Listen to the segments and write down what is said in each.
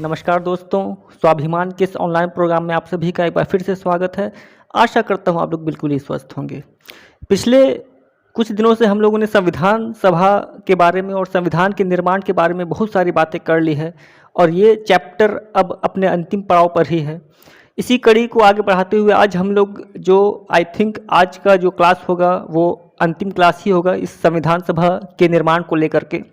नमस्कार दोस्तों, स्वाभिमान के इस ऑनलाइन प्रोग्राम में आप सभी का एक बार फिर से स्वागत है। आशा करता हूँ आप लोग बिल्कुल ही स्वस्थ होंगे। पिछले कुछ दिनों से हम लोगों ने संविधान सभा के बारे में और संविधान के निर्माण के बारे में बहुत सारी बातें कर ली है और ये चैप्टर अब अपने अंतिम पड़ाव पर ही है। इसी कड़ी को आगे बढ़ाते हुए आज हम लोग जो आई थिंक आज का जो क्लास होगा वो अंतिम क्लास ही होगा इस संविधान सभा के निर्माण को लेकर के।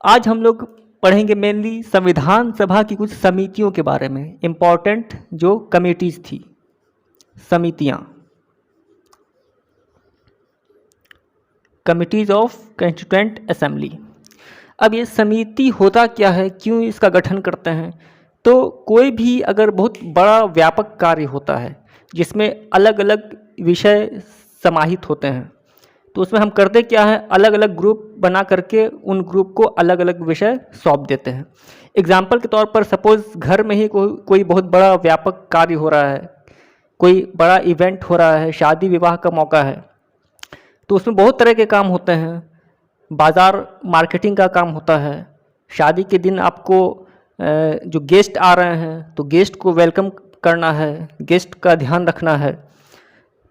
आज हम लोग पढ़ेंगे मेनली संविधान सभा की कुछ समितियों के बारे में, इम्पॉर्टेंट जो कमेटीज थी, समितियां, कमिटीज ऑफ कॉन्स्टिट्यूएंट असेंबली। अब ये समिति होता क्या है, क्यों इसका गठन करते हैं? तो कोई भी अगर बहुत बड़ा व्यापक कार्य होता है जिसमें अलग अलग विषय समाहित होते हैं तो उसमें हम करते क्या है, अलग अलग ग्रुप बना करके उन ग्रुप को अलग अलग विषय सौंप देते हैं। एग्जाम्पल के तौर पर सपोज़ घर में ही कोई बहुत बड़ा व्यापक कार्य हो रहा है, कोई बड़ा इवेंट हो रहा है, शादी विवाह का मौका है, तो उसमें बहुत तरह के काम होते हैं। बाज़ार मार्केटिंग का काम होता है। शादी के दिन आपको जो गेस्ट आ रहे हैं तो गेस्ट को वेलकम करना है, गेस्ट का ध्यान रखना है।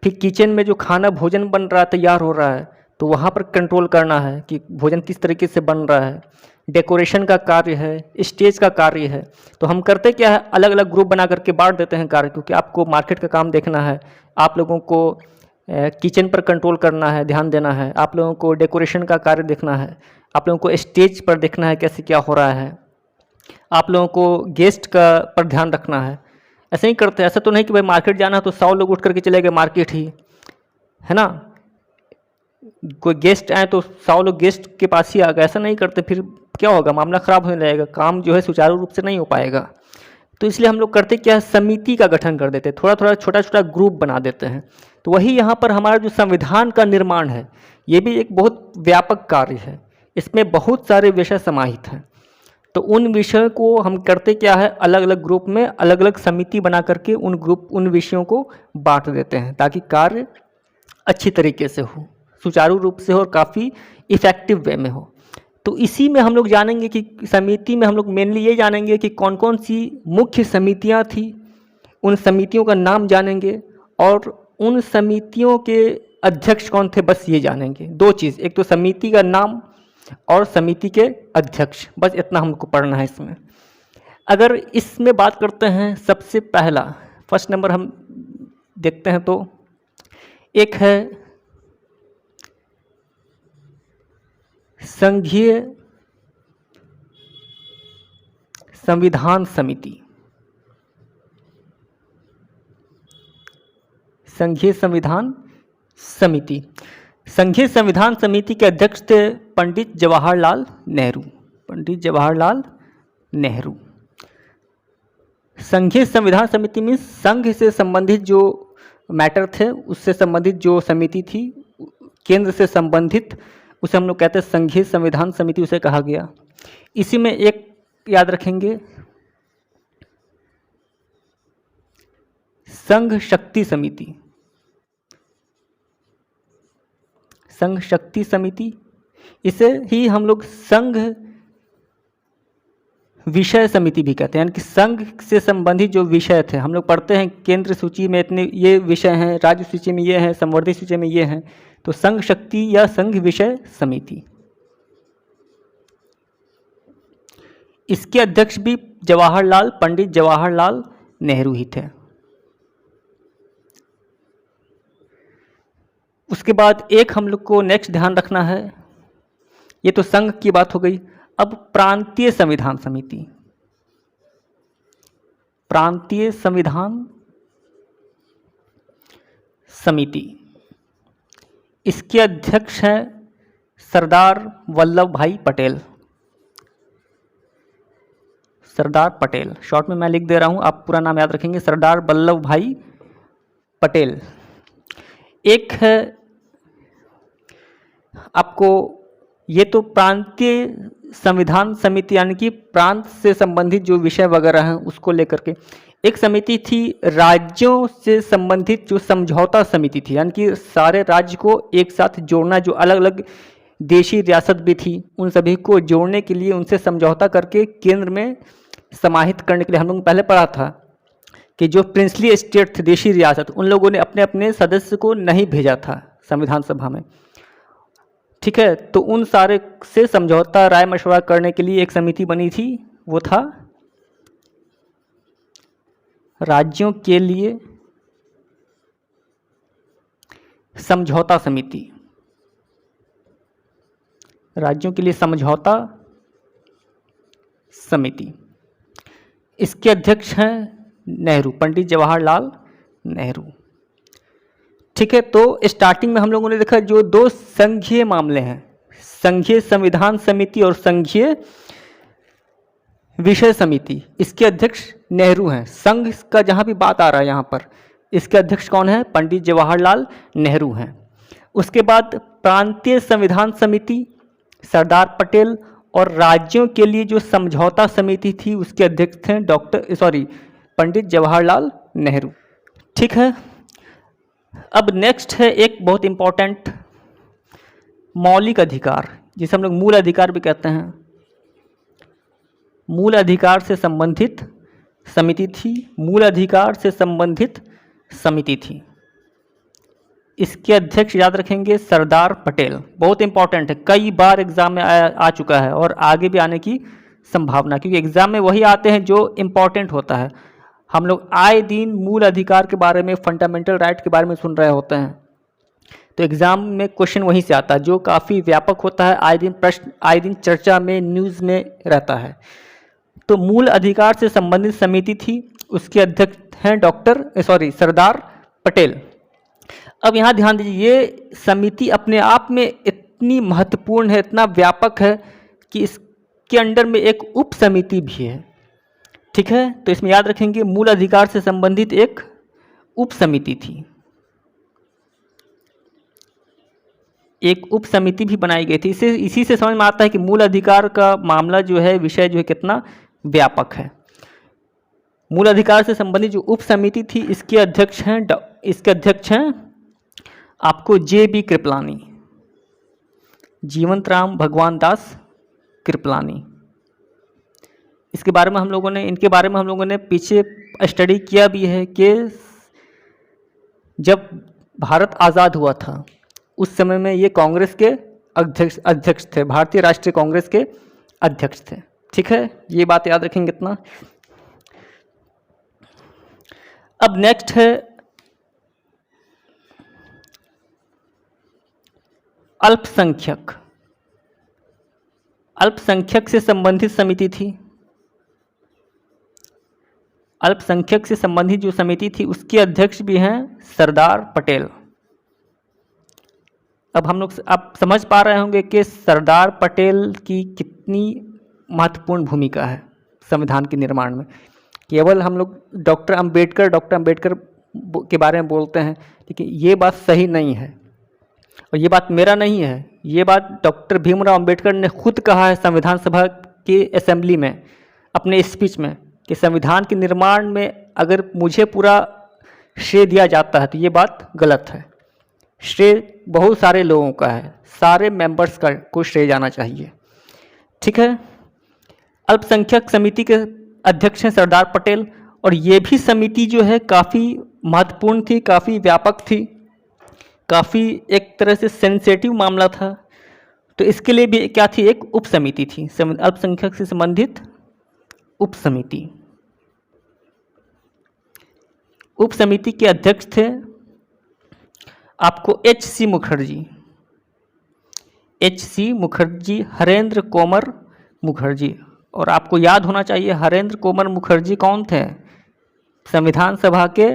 फिर किचन में जो खाना भोजन बन रहा है, तैयार हो रहा है, तो वहाँ पर कंट्रोल करना है कि भोजन किस तरीके से बन रहा है। डेकोरेशन का कार्य है, स्टेज का कार्य है। तो हम करते क्या है, अलग अलग ग्रुप बना करके बांट देते हैं कार्य, क्योंकि आपको मार्केट का काम देखना है, आप लोगों को किचन पर कंट्रोल करना है, ध्यान देना है, आप लोगों को डेकोरेशन का कार्य देखना है, आप लोगों को स्टेज पर देखना है कैसे क्या हो रहा है, आप लोगों को गेस्ट का पर ध्यान रखना है। ऐसे ही करते हैं। ऐसा तो नहीं कि भाई मार्केट जाना है तो 100 लोग उठ करके चले गए मार्केट ही, है ना। कोई गेस्ट आए तो 100 लोग गेस्ट के पास ही आ गए, ऐसा नहीं करते। फिर क्या होगा, मामला ख़राब होने लगेगा, काम जो है सुचारू रूप से नहीं हो पाएगा। तो इसलिए हम लोग करते क्या है, समिति का गठन कर देते हैं, थोड़ा थोड़ा छोटा छोटा ग्रुप बना देते हैं। तो वही यहाँ पर हमारा जो संविधान का निर्माण है ये भी एक बहुत व्यापक कार्य है। इसमें बहुत सारे विषय समाहित हैं। तो उन विषयों को हम करते क्या है, अलग अलग ग्रुप में अलग अलग समिति बना करके उन विषयों को बांट देते हैं ताकि कार्य अच्छी तरीके से हो, सुचारू रूप से हो और काफ़ी इफ़ेक्टिव वे में हो। तो इसी में हम लोग जानेंगे कि समिति में हम लोग मेनली ये जानेंगे कि कौन कौन सी मुख्य समितियां थी, उन समितियों का नाम जानेंगे और उन समितियों के अध्यक्ष कौन थे, बस ये जानेंगे। दो चीज़, एक तो समिति का नाम और समिति के अध्यक्ष, बस इतना हमको पढ़ना है इसमें। अगर इसमें बात करते हैं, सबसे पहला फर्स्ट नंबर हम देखते हैं तो एक है संघीय संविधान समिति। संघीय संविधान समिति, संघीय संविधान समिति के अध्यक्ष थे पंडित जवाहरलाल नेहरू। पंडित जवाहरलाल नेहरू। संघीय संविधान समिति में संघ से संबंधित जो मैटर थे, उससे संबंधित जो समिति थी, केंद्र से संबंधित, उसे हम लोग कहते हैं संघीय संविधान समिति, उसे कहा गया। इसी में एक याद रखेंगे, संघ शक्ति समिति। संघ शक्ति समिति, इसे ही हम लोग संघ विषय समिति भी कहते हैं, यानी कि संघ से संबंधित जो विषय थे, हम लोग पढ़ते हैं केंद्र सूची में इतने ये विषय हैं, राज्य सूची में ये हैं, संवर्धित सूची में ये हैं, तो संघ शक्ति या संघ विषय समिति। इसके अध्यक्ष भी पंडित जवाहरलाल नेहरू ही थे। उसके बाद एक हम लोग को नेक्स्ट ध्यान रखना है, ये तो संघ की बात हो गई। अब प्रांतीय संविधान समिति। प्रांतीय संविधान समिति, इसके अध्यक्ष हैं सरदार वल्लभ भाई पटेल। सरदार पटेल, शॉर्ट में मैं लिख दे रहा हूं, आप पूरा नाम याद रखेंगे, सरदार वल्लभ भाई पटेल। एक है आपको, ये तो प्रांतीय संविधान समिति, यानी कि प्रांत से संबंधित जो विषय वगैरह हैं उसको लेकर के। एक समिति थी राज्यों से संबंधित, जो समझौता समिति थी, यानी कि सारे राज्य को एक साथ जोड़ना, जो अलग अलग देशी रियासत भी थी उन सभी को जोड़ने के लिए उनसे समझौता करके केंद्र में समाहित करने के लिए हम लोग ने पहले पढ़ा था कि जो प्रिंसली स्टेट थे, देशी रियासत, उन लोगों ने अपने अपने सदस्य को नहीं भेजा था संविधान सभा में। ठीक है, तो उन सारे से समझौता राय मशवरा करने के लिए एक समिति बनी थी, वो था राज्यों के लिए समझौता समिति। राज्यों के लिए समझौता समिति, इसके अध्यक्ष हैं नेहरू, पंडित जवाहरलाल नेहरू। ठीक है, तो स्टार्टिंग में हम लोगों ने देखा जो दो संघीय मामले हैं, संघीय संविधान समिति और संघीय विषय समिति, इसके अध्यक्ष नेहरू हैं। संघ का जहाँ भी बात आ रहा है यहाँ पर, इसके अध्यक्ष कौन है? पंडित जवाहरलाल नेहरू हैं। उसके बाद प्रांतीय संविधान समिति सरदार पटेल, और राज्यों के लिए जो समझौता समिति थी उसके अध्यक्ष थे पंडित जवाहरलाल नेहरू। ठीक है, अब नेक्स्ट है एक बहुत इम्पोर्टेंट मौलिक अधिकार, जिसे हम लोग मूल अधिकार भी कहते हैं। मूल अधिकार से संबंधित समिति थी, मूल अधिकार से संबंधित समिति थी। इसके अध्यक्ष याद रखेंगे सरदार पटेल, बहुत इंपॉर्टेंट है, कई बार एग्जाम में आ चुका है और आगे भी आने की संभावना, क्योंकि एग्जाम में वही आते हैं जो इम्पोर्टेंट होता है। हम लोग आए दिन मूल अधिकार के बारे में, फंडामेंटल राइट के बारे में सुन रहे होते हैं, तो एग्जाम में क्वेश्चन वहीं से आता है, जो काफ़ी व्यापक होता है, आए दिन प्रश्न, आए दिन चर्चा में, न्यूज़ में रहता है। तो मूल अधिकार से संबंधित समिति थी, उसके अध्यक्ष हैं सरदार पटेल। अब यहाँ ध्यान दीजिए, ये समिति अपने आप में इतनी महत्वपूर्ण है, इतना व्यापक है कि इसके अंडर में एक उप समिति भी है। ठीक है, तो इसमें याद रखेंगे मूल अधिकार से संबंधित एक उप समिति थी, एक उप समिति भी बनाई गई थी। इसी से समझ में आता है कि मूल अधिकार का मामला जो है, विषय जो है, कितना व्यापक है। मूल अधिकार से संबंधित जो उप समिति थी, इसके अध्यक्ष हैं आपको J.B. कृपलानी, जीवंत राम भगवान दास कृपलानी। इनके बारे में हम लोगों ने पीछे स्टडी किया भी है कि जब भारत आज़ाद हुआ था उस समय में ये कांग्रेस के अध्यक्ष थे, भारतीय राष्ट्रीय कांग्रेस के अध्यक्ष थे। ठीक है, ये बात याद रखेंगे इतना। अब नेक्स्ट है अल्पसंख्यक। अल्पसंख्यक से संबंधित समिति थी। अल्पसंख्यक से संबंधित जो समिति थी उसके अध्यक्ष भी हैं सरदार पटेल। अब हम लोग आप समझ पा रहे होंगे कि सरदार पटेल की कितनी महत्वपूर्ण भूमिका है संविधान के निर्माण में। केवल हम लोग डॉक्टर अंबेडकर के बारे में बोलते हैं, लेकिन ये बात सही नहीं है, और ये बात मेरा नहीं है, ये बात डॉक्टर भीमराव अंबेडकर ने खुद कहा है संविधान सभा के असेंबली में, अपने स्पीच में, कि संविधान के निर्माण में अगर मुझे पूरा श्रेय दिया जाता है तो ये बात गलत है। श्रेय बहुत सारे लोगों का है, सारे मेंबर्स को श्रेय जाना चाहिए। ठीक है, अल्पसंख्यक समिति के अध्यक्ष हैं सरदार पटेल, और ये भी समिति जो है काफ़ी महत्वपूर्ण थी, काफ़ी व्यापक थी, काफ़ी एक तरह से सेंसेटिव मामला था। तो इसके लिए भी क्या थी, एक उप समिति थी, अल्पसंख्यक से संबंधित उप समिति। उप समिति के अध्यक्ष थे आपको H.C. मुखर्जी, हरेंद्र कोमर मुखर्जी। और आपको याद होना चाहिए हरेंद्र कोमर मुखर्जी कौन थे? संविधान सभा के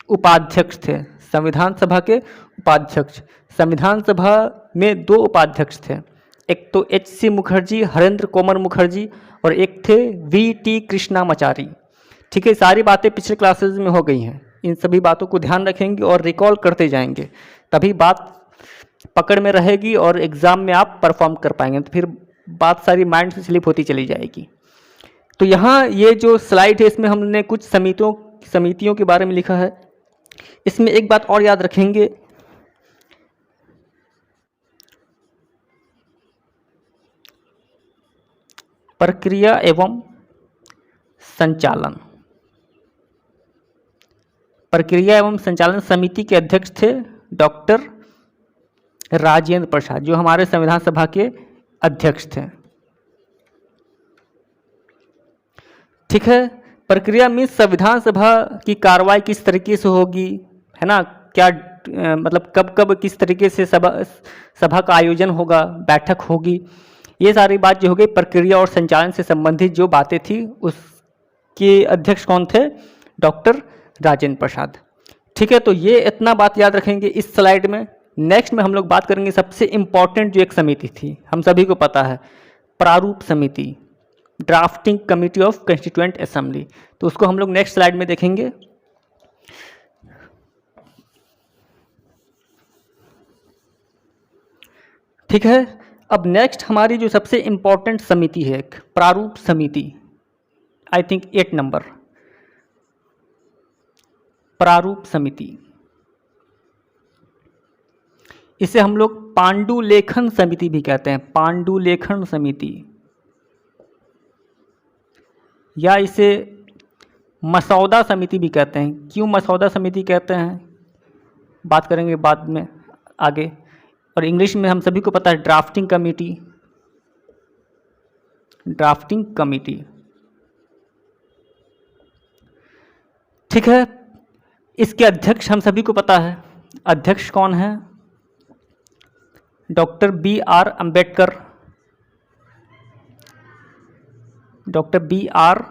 उपाध्यक्ष थे। संविधान सभा के उपाध्यक्ष, संविधान सभा में दो उपाध्यक्ष थे, एक तो H.C. मुखर्जी, हरेंद्र कोमर मुखर्जी, और एक थे V.T. कृष्णामाचारी। ठीक है, सारी बातें पिछले क्लासेस में हो गई हैं, इन सभी बातों को ध्यान रखेंगे और रिकॉल करते जाएंगे, तभी बात पकड़ में रहेगी और एग्ज़ाम में आप परफॉर्म कर पाएंगे, तो फिर बात सारी माइंड से स्लिप होती चली जाएगी। तो यहाँ ये जो स्लाइड है इसमें हमने कुछ समितियों के बारे में लिखा है। इसमें एक बात और याद रखेंगे, प्रक्रिया एवं संचालन, प्रक्रिया एवं संचालन समिति के अध्यक्ष थे डॉक्टर राजेंद्र प्रसाद, जो हमारे संविधान सभा के अध्यक्ष थे। ठीक है, प्रक्रिया मीन्स संविधान सभा की कार्रवाई किस तरीके से होगी, है ना, क्या मतलब कब कब किस तरीके से सभा का आयोजन होगा, बैठक होगी, ये सारी बात जो हो गई प्रक्रिया और संचालन से संबंधित जो बातें थी, उसके अध्यक्ष कौन थे, डॉक्टर राजेंद्र प्रसाद। ठीक है, तो ये इतना बात याद रखेंगे इस स्लाइड में। नेक्स्ट में हम लोग बात करेंगे सबसे इम्पॉर्टेंट जो एक समिति थी, हम सभी को पता है, प्रारूप समिति, drafting committee of constituent assembly. तो उसको हम लोग नेक्स्ट स्लाइड में देखेंगे। ठीक है, अब नेक्स्ट हमारी जो सबसे इम्पॉर्टेंट समिति है, एक प्रारूप समिति, आई थिंक 8 नंबर, प्रारूप समिति। इसे हम लोग पांडुलेखन समिति भी कहते हैं, पांडुलेखन समिति, या इसे मसौदा समिति भी कहते हैं। क्यों मसौदा समिति कहते हैं, बात करेंगे बाद में आगे। और इंग्लिश में हम सभी को पता है ड्राफ्टिंग कमेटी, ड्राफ्टिंग कमेटी। ठीक है, इसके अध्यक्ष हम सभी को पता है, अध्यक्ष कौन है, doctor B.R. Ambedkar, doctor B.R.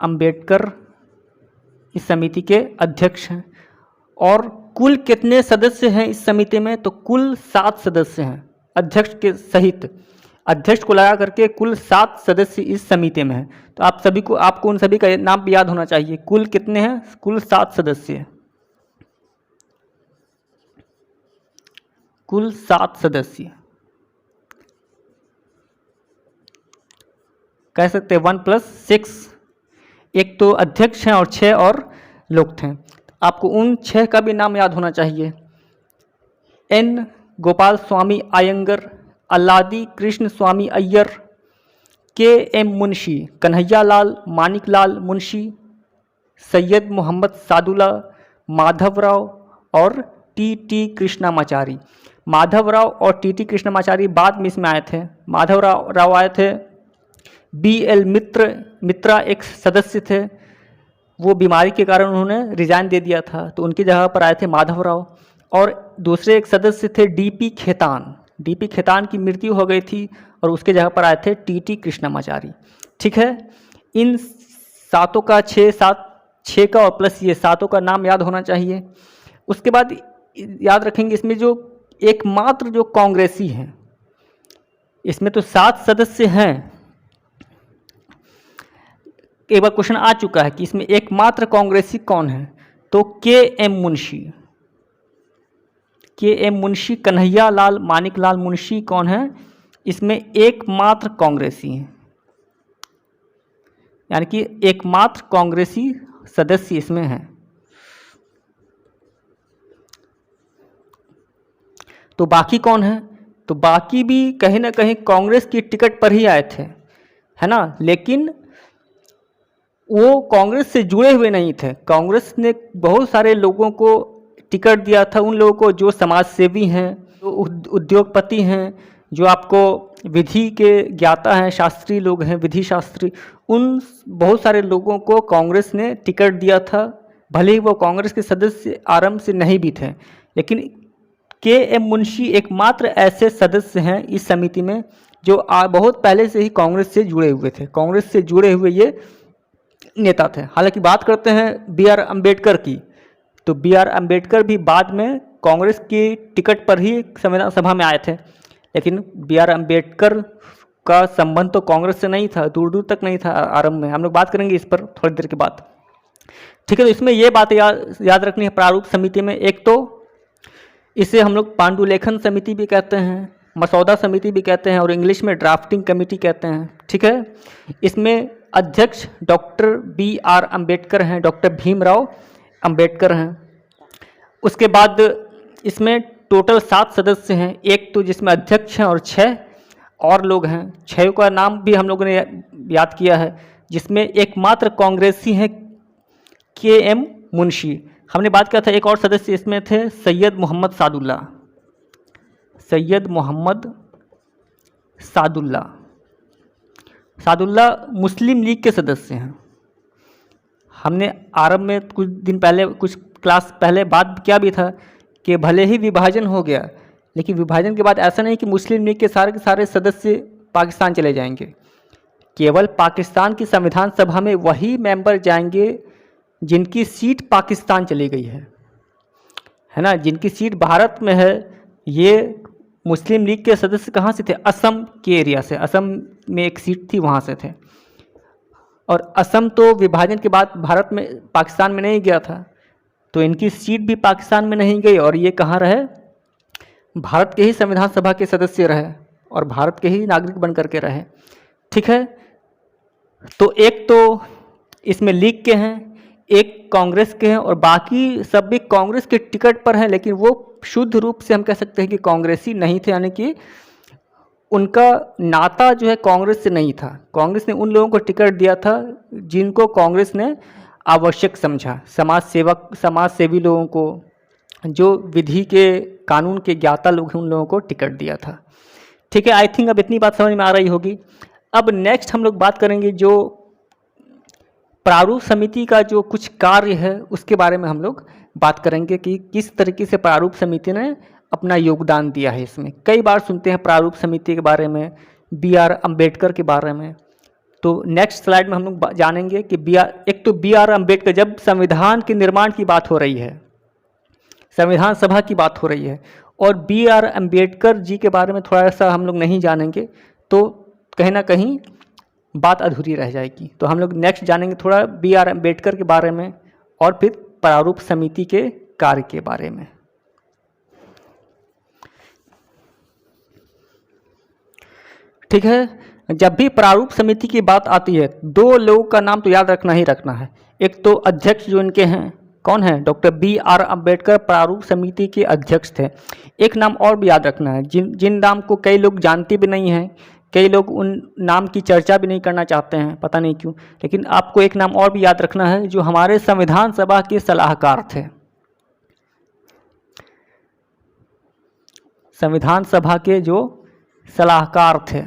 Ambedkar इस समिति के अध्यक्ष हैं। और कुल कितने सदस्य हैं इस समिति में, तो कुल 7 सदस्य हैं, अध्यक्ष के सहित, अध्यक्ष को लगा करके कुल 7 सदस्य इस समिति में हैं। तो आप सभी को, आपको उन सभी का नाम भी याद होना चाहिए। कुल कितने हैं, कुल 7 सदस्य, कुल 7 सदस्य, कह सकते हैं 1 + 6, एक तो अध्यक्ष हैं और 6 और लोग थे। आपको उन 6 का भी नाम याद होना चाहिए। N. गोपाल स्वामी अयंगर, अल्लादी कृष्ण स्वामी अय्यर, K.M. मुंशी, कन्हैया लाल मानिकलाल मुंशी, सैयद मोहम्मद सादुल्ला, माधवराव और T.T. कृष्णामाचारी। माधवराव और T.T. कृष्णामाचारी बाद में इसमें आए थे। माधवराव आए थे, B.L. मित्रा एक सदस्य थे, वो बीमारी के कारण उन्होंने रिजाइन दे दिया था, तो उनकी जगह पर आए थे माधवराव। और दूसरे एक सदस्य थे D.P. खेतान, D.P. खेतान की मृत्यु हो गई थी और उसके जगह पर आए थे T.T. कृष्णामाचारी। ठीक है, इन 7 का 6 का और प्लस ये 7 का नाम याद होना चाहिए। उसके बाद याद रखेंगे इसमें जो एकमात्र जो कांग्रेसी हैं, इसमें तो 7 सदस्य हैं, एक बार क्वेश्चन आ चुका है कि इसमें एकमात्र कांग्रेसी कौन है, तो K.M. मुंशी, K.M. मुंशी, कन्हैया लाल मानिकलाल मुंशी कौन है, इसमें एकमात्र कांग्रेसी हैं, यानी कि एकमात्र कांग्रेसी सदस्य इसमें हैं। तो बाकी कौन है, तो बाकी भी कहीं ना कहीं कांग्रेस की टिकट पर ही आए थे, है ना, लेकिन वो कांग्रेस से जुड़े हुए नहीं थे। कांग्रेस ने बहुत सारे लोगों को टिकट दिया था, उन लोगों को जो समाज सेवी हैं, जो उद्योगपति हैं, जो आपको विधि के ज्ञाता हैं, शास्त्री लोग हैं, विधि शास्त्री, उन बहुत सारे लोगों को कांग्रेस ने टिकट दिया था, भले ही वो कांग्रेस के सदस्य आरंभ से नहीं भी थे। लेकिन K.M. मुंशी एकमात्र ऐसे सदस्य हैं इस समिति में जो बहुत पहले से ही कांग्रेस से जुड़े हुए थे, कांग्रेस से जुड़े हुए ये नेता थे। हालांकि बात करते हैं B.R. अम्बेडकर की, तो B.R. अम्बेडकर भी बाद में कांग्रेस की टिकट पर ही संविधान सभा में आए थे, लेकिन B.R. अम्बेडकर का संबंध तो कांग्रेस से नहीं था, दूर दूर तक नहीं था आरंभ में। हम लोग बात करेंगे इस पर थोड़ी देर के बाद। ठीक है, तो इसमें ये बातें याद रखनी है प्रारूप समिति में। एक तो इसे हम लोग पांडुलेखन समिति भी कहते हैं, मसौदा समिति भी कहते हैं, और इंग्लिश में ड्राफ्टिंग कमेटी कहते हैं। ठीक है, इसमें अध्यक्ष डॉक्टर B.R. अम्बेडकर हैं, डॉक्टर भीमराव अम्बेडकर हैं। उसके बाद इसमें टोटल 7 सदस्य हैं, एक तो जिसमें अध्यक्ष हैं और 6 और लोग हैं। 6 का नाम भी हम लोगों ने याद किया है, जिसमें एकमात्र कांग्रेसी हैं के.एम. मुंशी। हमने बात किया था एक और सदस्य इसमें थे सैयद मोहम्मद सादुल्ला। सैयद मोहम्मद सादुल्ला सादुल्ला मुस्लिम लीग के सदस्य हैं। हमने आरंभ में कुछ दिन पहले कुछ क्लास पहले बात किया भी था कि भले ही विभाजन हो गया, लेकिन विभाजन के बाद ऐसा नहीं कि मुस्लिम लीग के सारे सदस्य पाकिस्तान चले जाएंगे। केवल पाकिस्तान की संविधान सभा में वही मेंबर जाएंगे जिनकी सीट पाकिस्तान चली गई है ना, जिनकी सीट भारत में है। ये मुस्लिम लीग के सदस्य कहाँ से थे? असम के एरिया से। असम में एक सीट थी, वहाँ से थे। और असम तो विभाजन के बाद भारत में पाकिस्तान में नहीं गया था, तो इनकी सीट भी पाकिस्तान में नहीं गई और ये कहाँ रहे? भारत के ही संविधान सभा के सदस्य रहे और भारत के ही नागरिक बन करके रहे। ठीक है, तो एक तो इसमें लीग के हैं, एक कांग्रेस के हैं और बाकी सब भी कांग्रेस के टिकट पर हैं, लेकिन वो शुद्ध रूप से हम कह सकते हैं कि कांग्रेसी नहीं थे, यानी कि उनका नाता जो है कांग्रेस से नहीं था। कांग्रेस ने उन लोगों को टिकट दिया था जिनको कांग्रेस ने आवश्यक समझा, समाज सेवी लोगों को, जो विधि के कानून के ज्ञाता लोग हैं, उन लोगों को टिकट दिया था। ठीक है, आई थिंक अब इतनी बात समझ में आ रही होगी। अब नेक्स्ट हम लोग बात करेंगे जो प्रारूप समिति का जो कुछ कार्य है उसके बारे में हम लोग बात करेंगे कि किस तरीके से प्रारूप समिति ने अपना योगदान दिया है। इसमें कई बार सुनते हैं प्रारूप समिति के बारे में, बी.आर. अम्बेडकर के बारे में। तो नेक्स्ट स्लाइड में हम लोग जानेंगे कि एक तो बी.आर. अम्बेडकर, जब संविधान के निर्माण की बात हो रही है, संविधान सभा की बात हो रही है और बी.आर. अम्बेडकर जी के बारे में थोड़ा सा हम लोग नहीं जानेंगे तो कहीं ना कहीं बात अधूरी रह जाएगी। तो हम लोग नेक्स्ट जानेंगे थोड़ा बी.आर. अम्बेडकर के बारे में और फिर प्रारूप समिति के कार्य के बारे में। ठीक है, जब भी प्रारूप समिति की बात आती है, दो लोगों का नाम तो याद रखना ही रखना है। एक तो अध्यक्ष जो इनके हैं, कौन है? Doctor B R. अम्बेडकर प्रारूप समिति के अध्यक्ष थे। एक नाम और भी याद रखना है, जिन नाम को कई लोग जानते भी नहीं हैं, कई लोग उन नाम की चर्चा भी नहीं करना चाहते हैं, पता नहीं क्यों, लेकिन आपको एक नाम और भी याद रखना है जो हमारे संविधान सभा के सलाहकार थे। संविधान सभा के जो सलाहकार थे,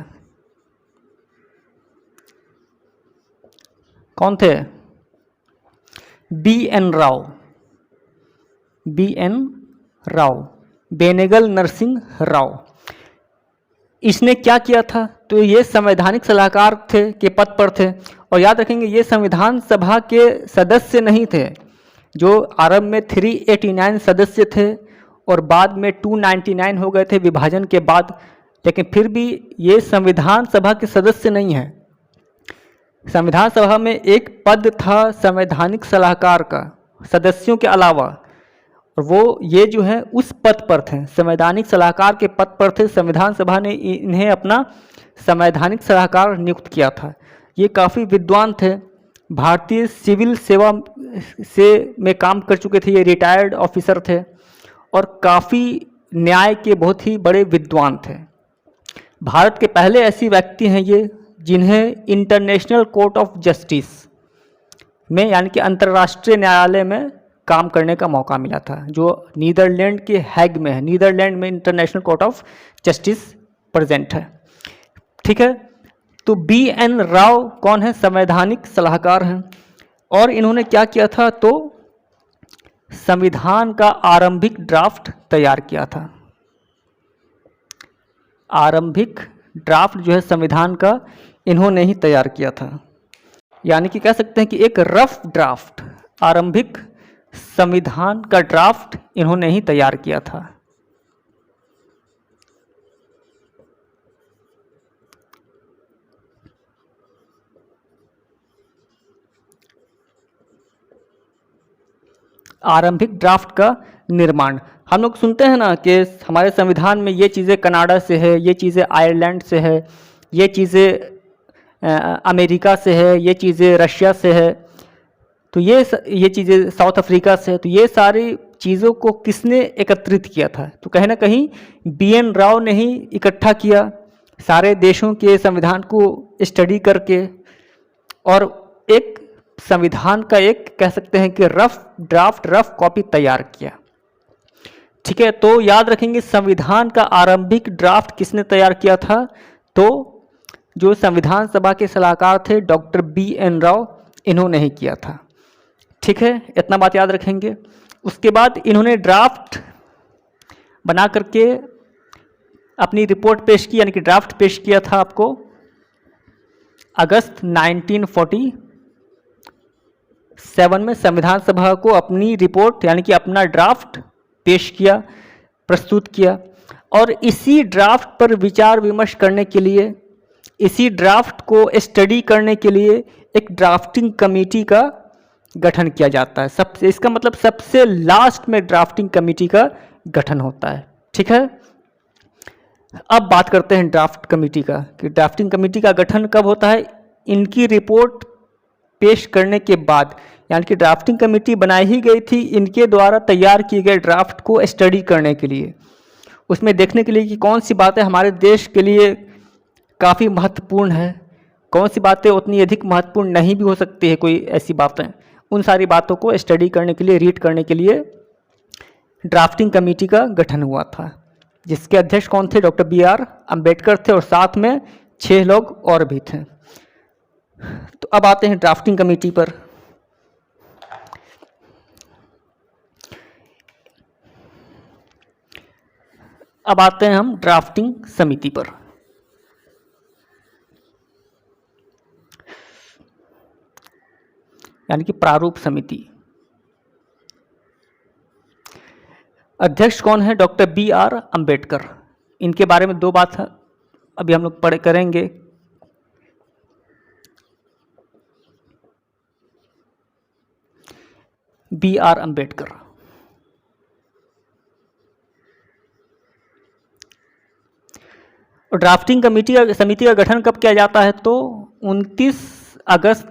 कौन थे? बी.एन. राव। बी.एन. राव, बेनेगल नरसिंह राव। इसने क्या किया था? तो ये संवैधानिक सलाहकार थे के पद पर थे। और याद रखेंगे ये संविधान सभा के सदस्य नहीं थे, जो आरंभ में 389 सदस्य थे और बाद में 299 हो गए थे विभाजन के बाद, लेकिन फिर भी ये संविधान सभा के सदस्य नहीं हैं। संविधान सभा में एक पद था संवैधानिक सलाहकार का, सदस्यों के अलावा, और वो ये जो है उस पद पर थे, संवैधानिक सलाहकार के पद पर थे। संविधान सभा ने इन्हें अपना संवैधानिक सलाहकार नियुक्त किया था। ये काफ़ी विद्वान थे, भारतीय सिविल सेवा में काम कर चुके थे, ये रिटायर्ड ऑफिसर थे और काफ़ी न्याय के बहुत ही बड़े विद्वान थे। भारत के पहले ऐसे व्यक्ति हैं ये जिन्हें इंटरनेशनल कोर्ट ऑफ जस्टिस में, यानी कि अंतर्राष्ट्रीय न्यायालय में काम करने का मौका मिला था, जो नीदरलैंड के हैग में है। नीदरलैंड में international court of justice present है। ठीक है, तो बी.एन. राव कौन है? संवैधानिक सलाहकार हैं। और इन्होंने क्या किया था? तो संविधान का आरंभिक ड्राफ्ट तैयार किया था। आरंभिक ड्राफ्ट जो है संविधान का इन्होंने ही तैयार किया था, यानी कि कह सकते हैं कि एक रफ ड्राफ्ट, आरंभिक संविधान का ड्राफ्ट इन्होंने ही तैयार किया था। आरंभिक ड्राफ्ट का निर्माण, हम लोग सुनते हैं ना कि हमारे संविधान में ये चीज़ें कनाडा से है, ये चीज़ें आयरलैंड से है, ये चीज़ें अमेरिका से है, ये चीज़ें रशिया से है, तो ये चीज़ें साउथ अफ्रीका से है। तो ये सारी चीज़ों को किसने एकत्रित किया था? तो कहीं ना कहीं बी.एन. राव ने ही इकट्ठा किया, सारे देशों के संविधान को स्टडी करके, और एक संविधान का एक कह सकते हैं कि रफ कॉपी तैयार किया। ठीक है, तो याद रखेंगे संविधान का आरंभिक ड्राफ्ट किसने तैयार किया था? तो जो संविधान सभा के सलाहकार थे डॉक्टर BN राव, इन्होंने ही किया था। ठीक है, इतना बात याद रखेंगे। उसके बाद इन्होंने ड्राफ्ट बना करके अपनी रिपोर्ट पेश की, यानी कि ड्राफ्ट पेश किया था आपको अगस्त 1947 में संविधान सभा को अपनी रिपोर्ट यानी कि अपना ड्राफ्ट पेश किया, प्रस्तुत किया। और इसी ड्राफ्ट पर विचार विमर्श करने के लिए, इसी ड्राफ्ट को स्टडी करने के लिए एक ड्राफ्टिंग कमेटी का गठन किया जाता है। सबसे इसका मतलब सबसे लास्ट में ड्राफ्टिंग कमेटी का गठन होता है। ठीक है, अब बात करते हैं ड्राफ्ट कमेटी का कि ड्राफ्टिंग कमेटी का गठन कब होता है। इनकी रिपोर्ट पेश करने के बाद, यानी कि ड्राफ्टिंग कमेटी बनाई ही गई थी इनके द्वारा तैयार किए गए ड्राफ्ट को स्टडी करने के लिए, उसमें देखने के लिए कि कौन सी बातें हमारे देश के लिए काफ़ी महत्वपूर्ण है, कौन सी बातें उतनी अधिक महत्वपूर्ण नहीं भी हो सकती है, कोई ऐसी बातें, उन सारी बातों को स्टडी करने के लिए, रीड करने के लिए ड्राफ्टिंग कमेटी का गठन हुआ था, जिसके अध्यक्ष कौन थे? डॉक्टर BR अम्बेडकर थे और साथ में 6 लोग और भी थे। तो अब आते हैं ड्राफ्टिंग कमेटी पर। अब आते हैं हम ड्राफ्टिंग समिति पर। यानी कि प्रारूप समिति। अध्यक्ष कौन है? Doctor BR Ambedkar. इनके बारे में 2 बात अभी हम लोग पढ़े करेंगे। BR अम्बेडकर। और ड्राफ्टिंग समिति का गठन कब किया जाता है? तो 29 अगस्त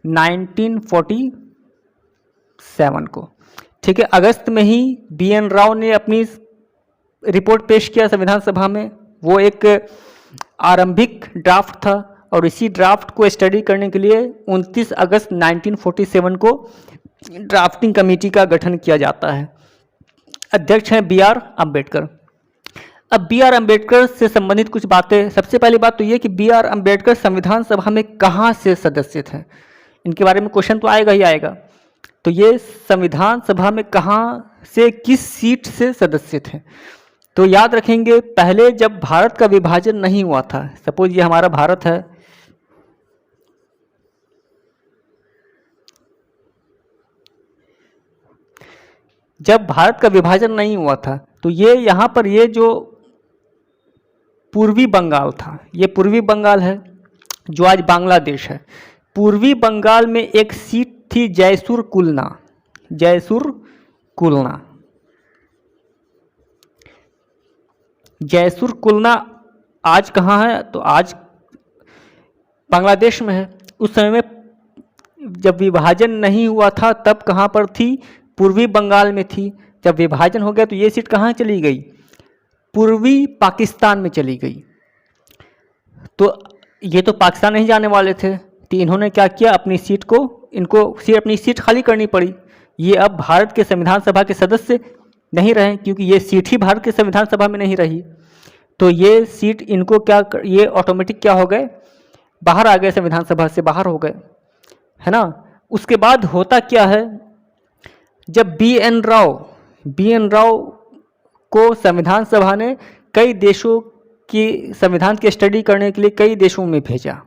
1947 को। ठीक है, अगस्त में ही BN राव ने अपनी रिपोर्ट पेश किया संविधान सभा में। वो एक आरंभिक ड्राफ्ट था और इसी ड्राफ्ट को स्टडी करने के लिए 29 अगस्त 1947 को ड्राफ्टिंग कमेटी का गठन किया जाता है। अध्यक्ष हैं BR अम्बेडकर। अब BR अम्बेडकर से संबंधित कुछ बातें। सबसे पहली बात तो ये कि BR अम्बेडकर संविधान सभा में कहाँ से सदस्य थे, इनके बारे में क्वेश्चन तो आएगा ही आएगा। तो ये संविधान सभा में कहाँ से, किस सीट से सदस्य थे? तो याद रखेंगे पहले जब भारत का विभाजन नहीं हुआ था, सपोज ये हमारा भारत है, जब भारत का विभाजन नहीं हुआ था तो ये यहाँ पर ये जो पूर्वी बंगाल था, ये पूर्वी बंगाल है जो आज बांग्लादेश है। पूर्वी बंगाल में एक सीट थी जयसुर कुलना। जयसुर कुलना, जयसुर कुलना आज कहाँ है? तो आज बांग्लादेश में है। उस समय में जब विभाजन नहीं हुआ था तब कहाँ पर थी? पूर्वी बंगाल में थी। जब विभाजन हो गया तो ये सीट कहाँ चली गई? पूर्वी पाकिस्तान में चली गई। तो ये तो पाकिस्तान नहीं जाने वाले थे, तो इन्होंने क्या किया? अपनी सीट को, अपनी सीट खाली करनी पड़ी। ये अब भारत के संविधान सभा के सदस्य नहीं रहे, क्योंकि ये सीट ही भारत के संविधान सभा में नहीं रही। तो ये सीट इनको ये ऑटोमेटिक क्या हो गए? बाहर आ गए, संविधान सभा से बाहर हो गए, है ना। उसके बाद होता क्या है, जब BN राव को संविधान सभा ने कई देशों की संविधान की स्टडी करने के लिए कई देशों में भेजा,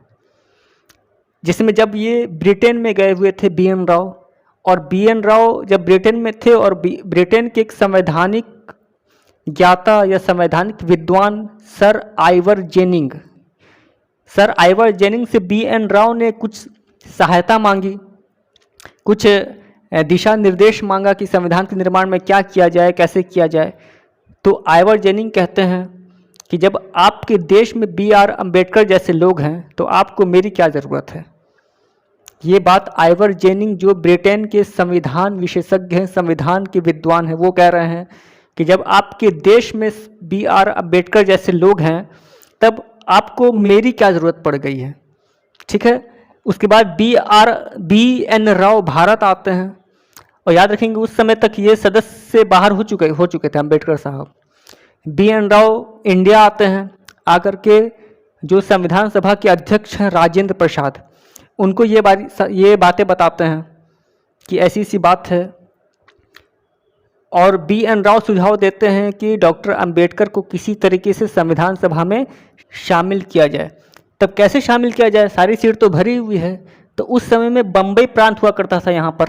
जिसमें जब ये ब्रिटेन में गए हुए थे BN राव, और BN राव जब ब्रिटेन में थे और ब्रिटेन के एक संवैधानिक ज्ञाता या संवैधानिक विद्वान सर आइवर जेनिंग से BN राव ने कुछ सहायता मांगी, कुछ दिशा निर्देश मांगा कि संविधान के निर्माण में क्या किया जाए, कैसे किया जाए। तो आइवर जेनिंग कहते हैं कि जब आपके देश में BR अम्बेडकर जैसे लोग हैं तो आपको मेरी क्या ज़रूरत है। ये बात आइवर जेनिंग जो ब्रिटेन के संविधान विशेषज्ञ हैं, संविधान के विद्वान हैं, वो कह रहे हैं कि जब आपके देश में BR अम्बेडकर जैसे लोग हैं तब आपको मेरी क्या ज़रूरत पड़ गई है। ठीक है। उसके बाद बी एन राव भारत आते हैं, और याद रखेंगे उस समय तक ये सदस्य से बाहर हो चुके थे अम्बेडकर साहब। बी.एन. राव इंडिया आते हैं, आकर के जो संविधान सभा के अध्यक्ष हैं राजेंद्र प्रसाद, उनको ये बातें बताते हैं कि ऐसी सी बात है, और बी.एन. राव सुझाव देते हैं कि डॉक्टर अंबेडकर को किसी तरीके से संविधान सभा में शामिल किया जाए। तब कैसे शामिल किया जाए, सारी सीट तो भरी हुई है। तो उस समय में बम्बई प्रांत हुआ करता था यहाँ पर,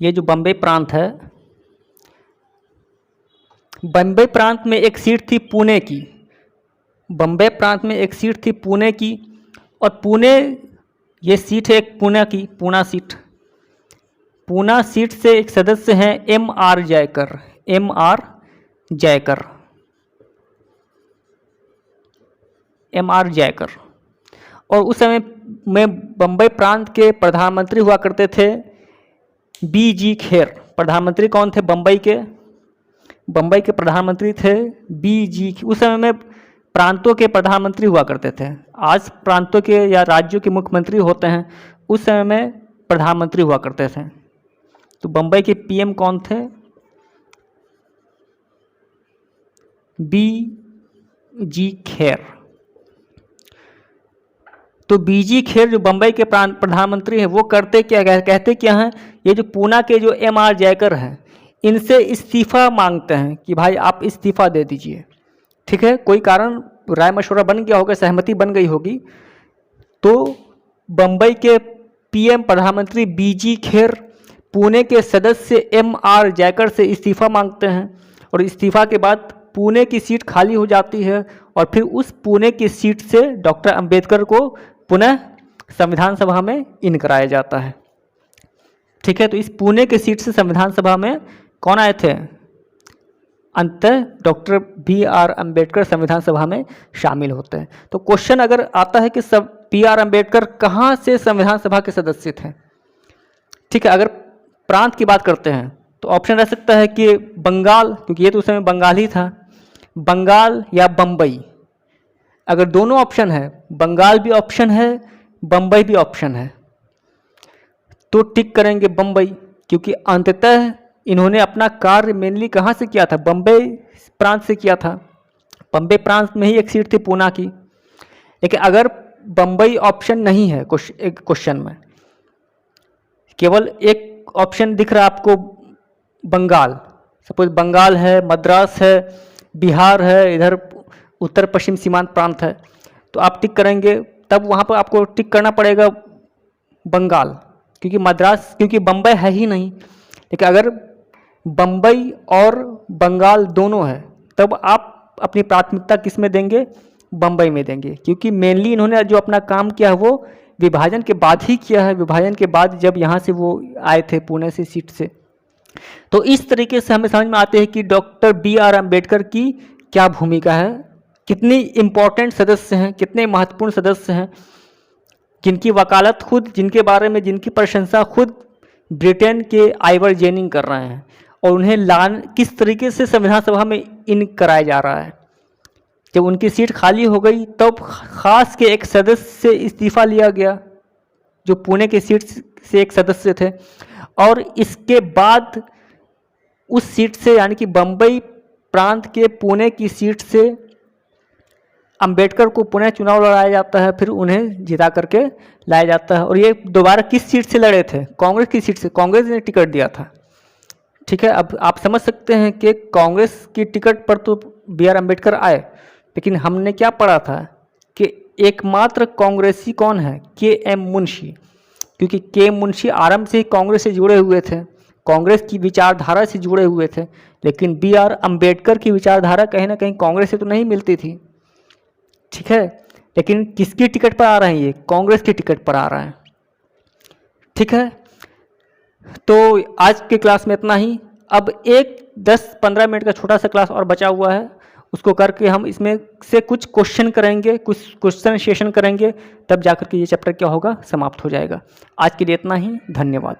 ये जो बम्बई प्रांत है, बम्बई प्रांत में एक सीट थी पुणे की, बम्बई प्रांत में एक सीट थी पुणे की, और पुणे, ये सीट है एक पुणे की, पूना सीट। पूना सीट से एक सदस्य हैं M R. Jayakar, M R. Jayakar, M R. Jayakar. और उस समय में बम्बई प्रांत के प्रधानमंत्री हुआ करते थे बी.जी. खेर। प्रधानमंत्री कौन थे बम्बई के? बम्बई के प्रधानमंत्री थे बी.जी. उस समय में प्रांतों के प्रधानमंत्री हुआ करते थे। आज प्रांतों के या राज्यों के मुख्यमंत्री होते हैं, उस समय में प्रधानमंत्री हुआ करते थे। तो बम्बई के पीएम कौन थे? बी.जी. खेर। तो बी.जी. खेर जो बम्बई के प्रधानमंत्री हैं, वो कहते क्या हैं, ये जो पूना के जो एम.आर. जयकर हैं, इनसे इस्तीफ़ा मांगते हैं कि भाई आप इस्तीफ़ा दे दीजिए। ठीक है, कोई कारण राय मशवरा बन गया होगा, सहमति बन गई होगी। तो बम्बई के पीएम प्रधानमंत्री बी.जी. खेर पुणे के सदस्य एम.आर. जयकर से इस्तीफ़ा मांगते हैं, और इस्तीफ़ा के बाद पुणे की सीट खाली हो जाती है, और फिर उस पुणे की सीट से डॉक्टर अंबेडकर को पुनः संविधान सभा में इन कराया जाता है। ठीक है, तो इस पुणे के सीट से संविधान सभा में कौन आए थे? अंततः डॉक्टर बी.आर. अंबेडकर संविधान सभा में शामिल होते हैं। तो क्वेश्चन अगर आता है कि सब बी.आर. अंबेडकर कहाँ से संविधान सभा के सदस्य थे? ठीक है, अगर प्रांत की बात करते हैं तो ऑप्शन रह सकता है कि बंगाल, क्योंकि ये तो उस समय बंगाल ही था, बंगाल या बम्बई। अगर दोनों ऑप्शन है, बंगाल भी ऑप्शन है, बम्बई भी ऑप्शन है, तो टिक करेंगे बम्बई, क्योंकि अंततः इन्होंने अपना कार्य मेनली कहाँ से किया था? बम्बई प्रांत से किया था। बम्बई प्रांत में ही एक सीट थी पूना की। लेकिन अगर बम्बई ऑप्शन नहीं है एक क्वेश्चन में, केवल एक ऑप्शन दिख रहा है आपको बंगाल, सपोज बंगाल है, मद्रास है, बिहार है, इधर उत्तर पश्चिम सीमांत प्रांत है, तो आप टिक करेंगे, तब वहाँ पर आपको टिक करना पड़ेगा बंगाल, क्योंकि बम्बई है ही नहीं। लेकिन अगर बम्बई और बंगाल दोनों है, तब आप अपनी प्राथमिकता किस में देंगे? बम्बई में देंगे, क्योंकि मेनली इन्होंने जो अपना काम किया है वो विभाजन के बाद ही किया है, विभाजन के बाद जब यहाँ से वो आए थे पुणे से सीट से। तो इस तरीके से हमें समझ में आते हैं कि डॉक्टर बी.आर. अंबेडकर की क्या भूमिका है, कितनी इम्पोर्टेंट सदस्य हैं, कितने महत्वपूर्ण सदस्य हैं, जिनकी वकालत खुद, जिनके बारे में जिनकी प्रशंसा खुद ब्रिटेन के आइवर जेनिंग कर रहे हैं, और उन्हें किस तरीके से संविधान सभा में इन कराया जा रहा है। जब उनकी सीट खाली हो गई तब खास के एक सदस्य से इस्तीफा लिया गया, जो पुणे के सीट से एक सदस्य थे, और इसके बाद उस सीट से, यानी कि बम्बई प्रांत के पुणे की सीट से अंबेडकर को पुनः चुनाव लड़ाया जाता है, फिर उन्हें जिता करके लाया जाता है। और ये दोबारा किस सीट से लड़े थे? कांग्रेस की सीट से, कांग्रेस ने टिकट दिया था। ठीक है, अब आप समझ सकते हैं कि कांग्रेस की टिकट पर तो बी.आर. अंबेडकर आए, लेकिन हमने क्या पढ़ा था कि एकमात्र कांग्रेसी कौन है? के.एम. मुंशी, क्योंकि के.एम. मुंशी आरंभ से ही कांग्रेस से जुड़े हुए थे, कांग्रेस की विचारधारा से जुड़े हुए थे। लेकिन बी.आर. अंबेडकर की विचारधारा कहीं ना कहीं कांग्रेस से तो नहीं मिलती थी। ठीक है, लेकिन किसकी टिकट पर आ रहे हैं? ये कांग्रेस की टिकट पर आ रहा है। ठीक है, तो आज के क्लास में इतना ही। अब एक 10-15 मिनट का छोटा सा क्लास और बचा हुआ है, उसको करके हम इसमें से कुछ क्वेश्चन करेंगे, कुछ क्वेश्चन सेशन करेंगे, तब जाकर के ये चैप्टर क्या होगा, समाप्त हो जाएगा। आज के लिए इतना ही, धन्यवाद।